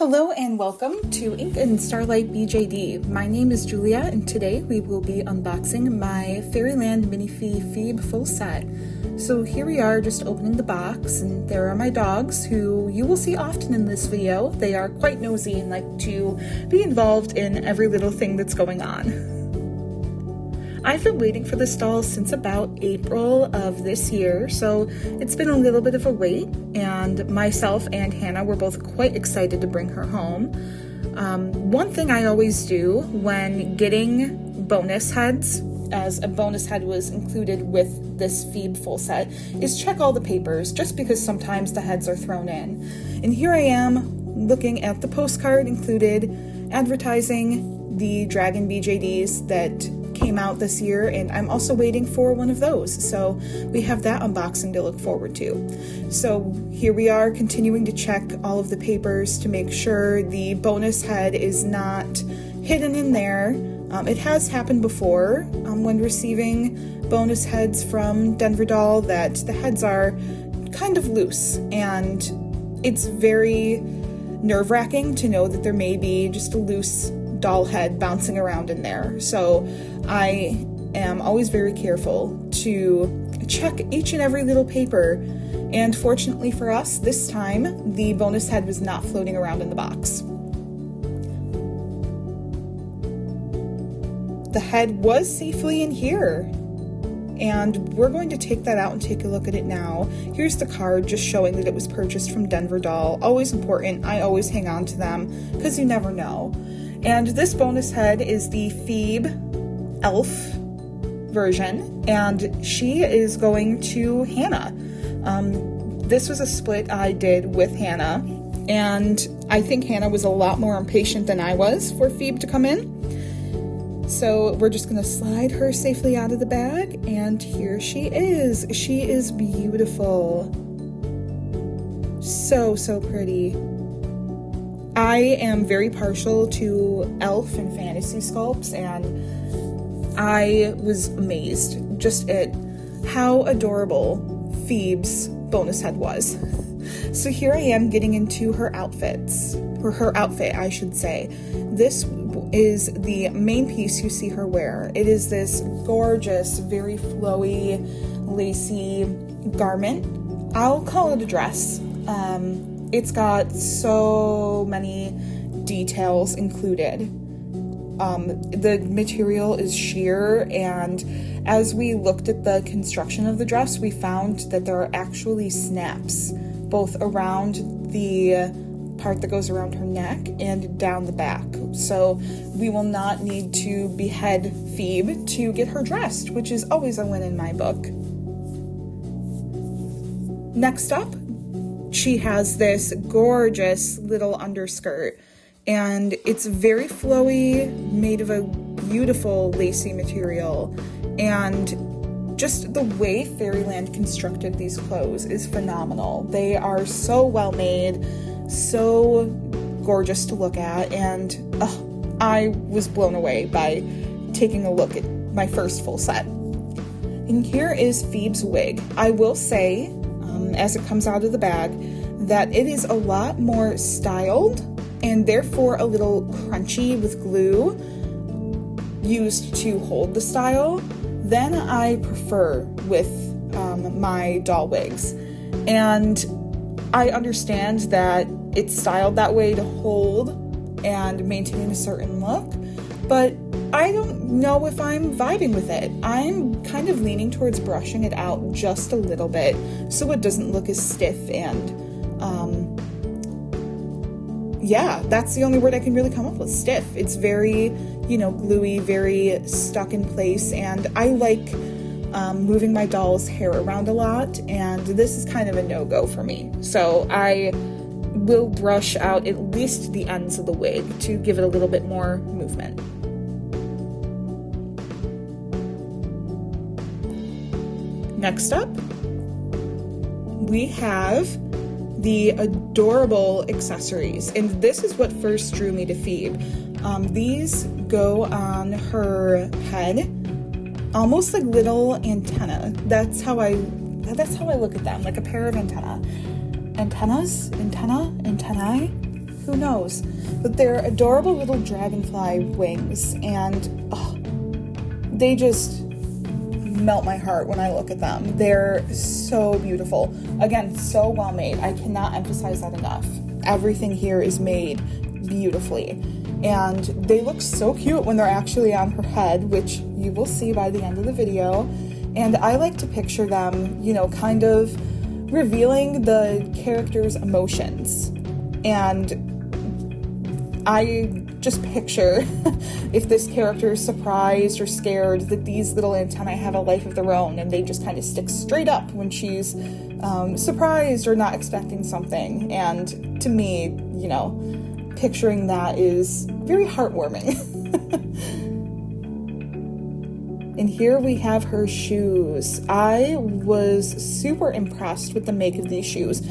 Hello and welcome to Ink and Starlight BJD. My name is Julia and today we will be unboxing my Fairyland Minifee Phoebe full set. So here we are just opening the box, and there are my dogs who you will see often in this video. They are quite nosy and like to be involved in every little thing that's going on. I've been waiting for this doll since about April of this year, so it's been a little bit of a wait, and myself and Hannah were both quite excited to bring her home. One thing I always do when getting bonus heads, as a bonus head was included with this Phoebe full set, is check all the papers, just because sometimes the heads are thrown in. And here I am looking at the postcard included, advertising the Dragon BJDs that came out this year, and I'm also waiting for one of those, so we have that unboxing to look forward to. So here we are continuing to check all of the papers to make sure the bonus head is not hidden in there. It has happened before when receiving bonus heads from Denver Doll that the heads are kind of loose, and it's very nerve-wracking to know that there may be just a loose doll head bouncing around in there. So I am always very careful to check each and every little paper, and fortunately for us, this time the bonus head was not floating around in the box. The head was safely in here, and we're going to take that out and take a look at it now. Here's the card just showing that it was purchased from Denver Doll. Always important. I always hang on to them because you never know. And this bonus head is the Phoebe elf version, and she is going to Hannah. This was a split I did with Hannah, and I think Hannah was a lot more impatient than I was for Phoebe to come in. So we're just gonna slide her safely out of the bag, and here she is. She is beautiful. So pretty. I am very partial to elf and fantasy sculpts, and I was amazed just at how adorable Phoebe's bonus head was. So here I am getting into her outfits, or her outfit, I should say. This is the main piece you see her wear. It is this gorgeous, very flowy, lacy garment. I'll call it a dress. It's got so many details included. The material is sheer, and as we looked at the construction of the dress, we found that there are actually snaps both around the part that goes around her neck and down the back. So we will not need to behead Phoebe to get her dressed, which is always a win in my book. Next up, she has this gorgeous little underskirt, and it's very flowy, made of a beautiful lacy material, and just the way Fairyland constructed these clothes is phenomenal. They are so well made, so gorgeous to look at, and I was blown away by taking a look at my first full set. And here is Phoebe's wig. I will say, as it comes out of the bag, that it is a lot more styled and therefore a little crunchy with glue used to hold the style than I prefer with my doll wigs. And I understand that it's styled that way to hold and maintain a certain look, but I don't know if I'm vibing with it. I'm kind of leaning towards brushing it out just a little bit so it doesn't look as stiff, and yeah, that's the only word I can really come up with, stiff. It's very, gluey, very stuck in place, and I like moving my doll's hair around a lot, and this is kind of a no-go for me. So I will brush out at least the ends of the wig to give it a little bit more movement. Next up, we have the adorable accessories, and this is what first drew me to Phoebe. These go on her head, almost like little antenna. That's how I look at them, like a pair of antennae. Antennae? who knows? But they're adorable little dragonfly wings, and oh, they just melt my heart when I look at them. They're so beautiful. Again, so well made. I cannot emphasize that enough. Everything here is made beautifully. And they look so cute when they're actually on her head, which you will see by the end of the video. And I like to picture them, you know, kind of revealing the character's emotions. And I just picture if this character is surprised or scared, that these little antennae have a life of their own, and they just kind of stick straight up when she's surprised or not expecting something. And to me, you know, picturing that is very heartwarming. And here we have her shoes. I was super impressed with the make of these shoes.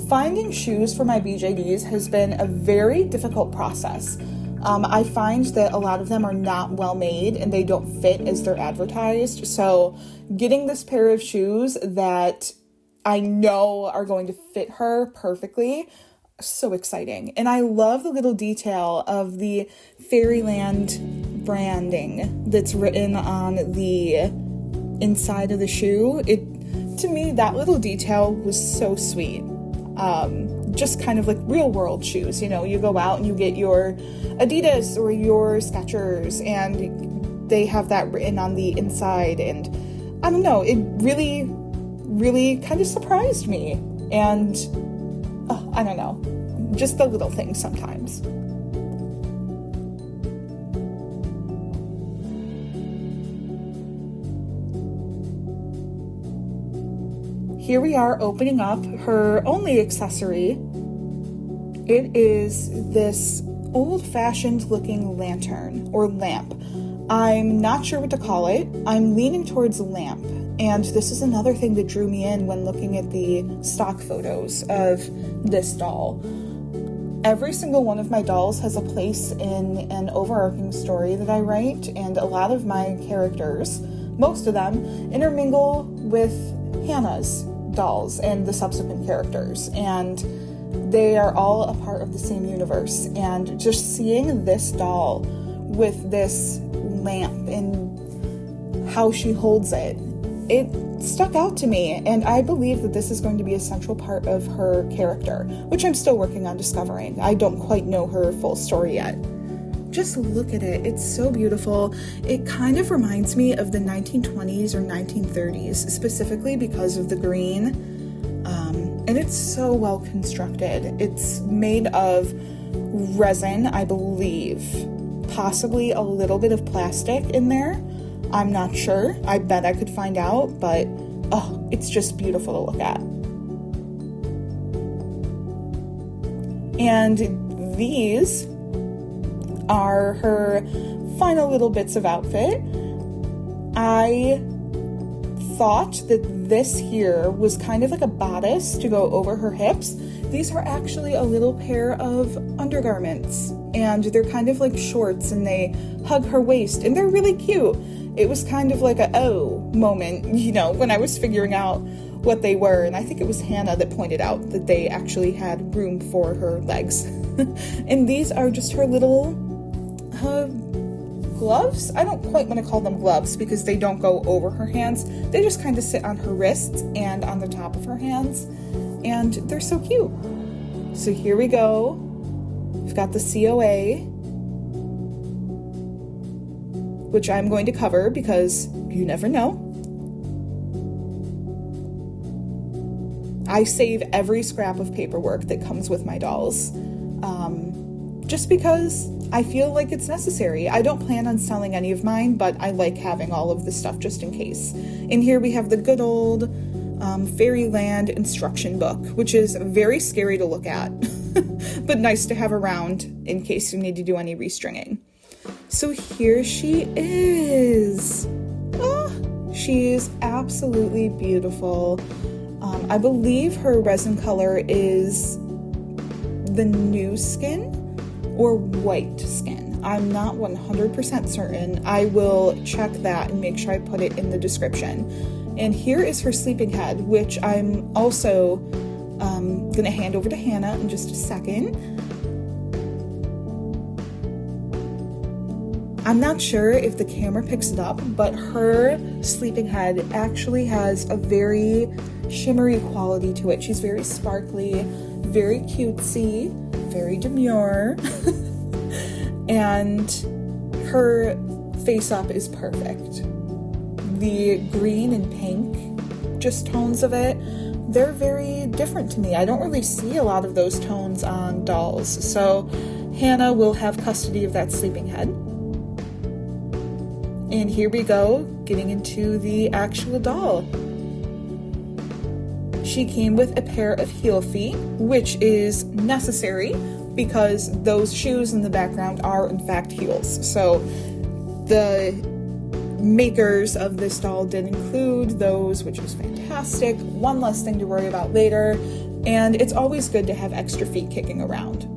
Finding shoes for my BJDs has been a very difficult process. I find that a lot of them are not well made and they don't fit as they're advertised. So getting this pair of shoes that I know are going to fit her perfectly, so exciting. And I love the little detail of the Fairyland branding that's written on the inside of the shoe. To me, that little detail was so sweet. Just kind of like real world shoes. You know, you go out and you get your Adidas or your Skechers and they have that written on the inside, and I don't know, it really, really kind of surprised me. And I don't know, just the little things sometimes. Here we are opening up her only accessory. It is this old-fashioned looking lantern or lamp. I'm not sure what to call it. I'm leaning towards lamp. And this is another thing that drew me in when looking at the stock photos of this doll. Every single one of my dolls has a place in an overarching story that I write, and a lot of my characters, most of them, intermingle with Hannah's dolls and the subsequent characters, and they are all a part of the same universe. And just seeing this doll with this lamp and how she holds it stuck out to me, and I believe that this is going to be a central part of her character, which I'm still working on discovering. I don't quite know her full story yet. Just look at it. It's so beautiful. It kind of reminds me of the 1920s or 1930s, specifically because of the green. And it's so well constructed. It's made of resin, I believe. Possibly a little bit of plastic in there. I'm not sure. I bet I could find out, but it's just beautiful to look at. And these are her final little bits of outfit. I thought that this here was kind of like a bodice to go over her hips. These are actually a little pair of undergarments, and they're kind of like shorts, and they hug her waist, and they're really cute. It was kind of like a moment, you know, when I was figuring out what they were, and I think it was Hannah that pointed out that they actually had room for her legs. And these are just her little gloves. I don't quite want to call them gloves because they don't go over her hands. They just kind of sit on her wrists and on the top of her hands, and they're so cute. So here we go. We've got the COA, which I'm going to cover because you never know. I save every scrap of paperwork that comes with my dolls, just because I feel like it's necessary. I don't plan on selling any of mine, but I like having all of the stuff just in case. In here we have the good old Fairyland instruction book, which is very scary to look at, but nice to have around in case you need to do any restringing. So here she is. She is absolutely beautiful. I believe her resin color is the new skin or white skin. I'm not 100% certain. I will check that and make sure I put it in the description. And here is her sleeping head, which I'm also going to hand over to Hannah in just a second. I'm not sure if the camera picks it up, but her sleeping head actually has a very shimmery quality to it. She's very sparkly, very cutesy, very demure, and her face up is perfect. The green and pink, just tones of it, they're very different to me. I don't really see a lot of those tones on dolls, so Hannah will have custody of that sleeping head. And here we go, getting into the actual doll. She came with a pair of heel feet, which is necessary because those shoes in the background are in fact heels. So the makers of this doll did include those, which was fantastic. One less thing to worry about later, and it's always good to have extra feet kicking around.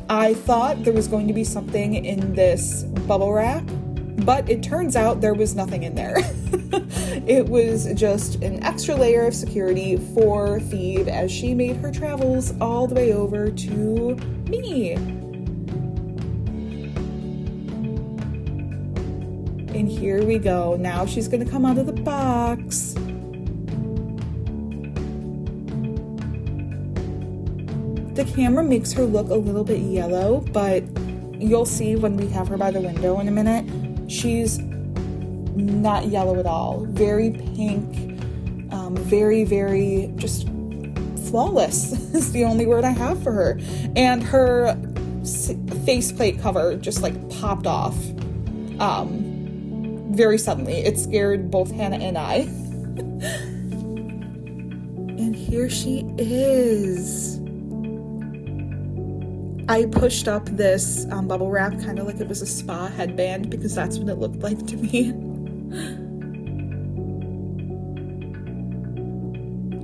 I thought there was going to be something in this bubble wrap, but it turns out there was nothing in there. It was just an extra layer of security for Phoebe as she made her travels all the way over to me. And here we go. Now she's gonna come out of the box. The camera makes her look a little bit yellow, but you'll see when we have her by the window in a minute, she's not yellow at all. Very pink, very, very just flawless is the only word I have for her. And her faceplate cover just like popped off very suddenly. It scared both Hannah and I. And here she is. I pushed up this bubble wrap kind of like it was a spa headband because that's what it looked like to me.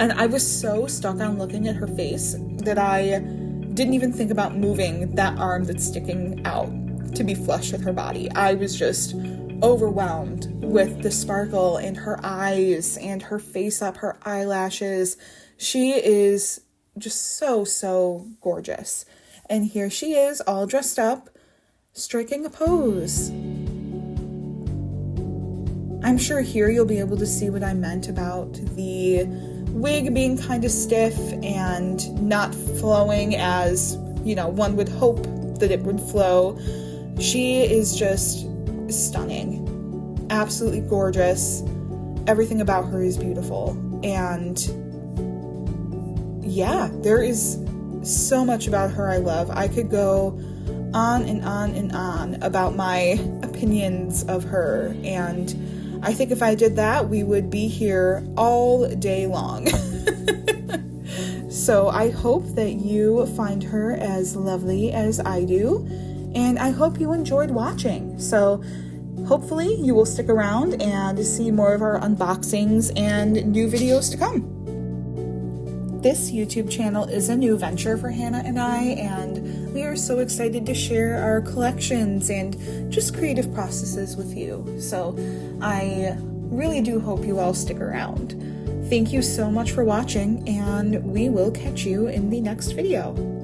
And I was so stuck on looking at her face that I didn't even think about moving that arm that's sticking out to be flush with her body. I was just overwhelmed with the sparkle in her eyes and her face up, her eyelashes. She is just so gorgeous. And here she is, all dressed up, striking a pose. I'm sure here you'll be able to see what I meant about the wig being kind of stiff and not flowing as, one would hope that it would flow. She is just stunning, absolutely gorgeous. Everything about her is beautiful. And yeah, there is so much about her I love. I could go on and on and on about my opinions of her, and I think if I did that, we would be here all day long. So I hope that you find her as lovely as I do, and I hope you enjoyed watching. So hopefully you will stick around and see more of our unboxings and new videos to come. This YouTube channel is a new venture for Hannah and I, and we are so excited to share our collections and just creative processes with you. So I really do hope you all stick around. Thank you so much for watching, and we will catch you in the next video.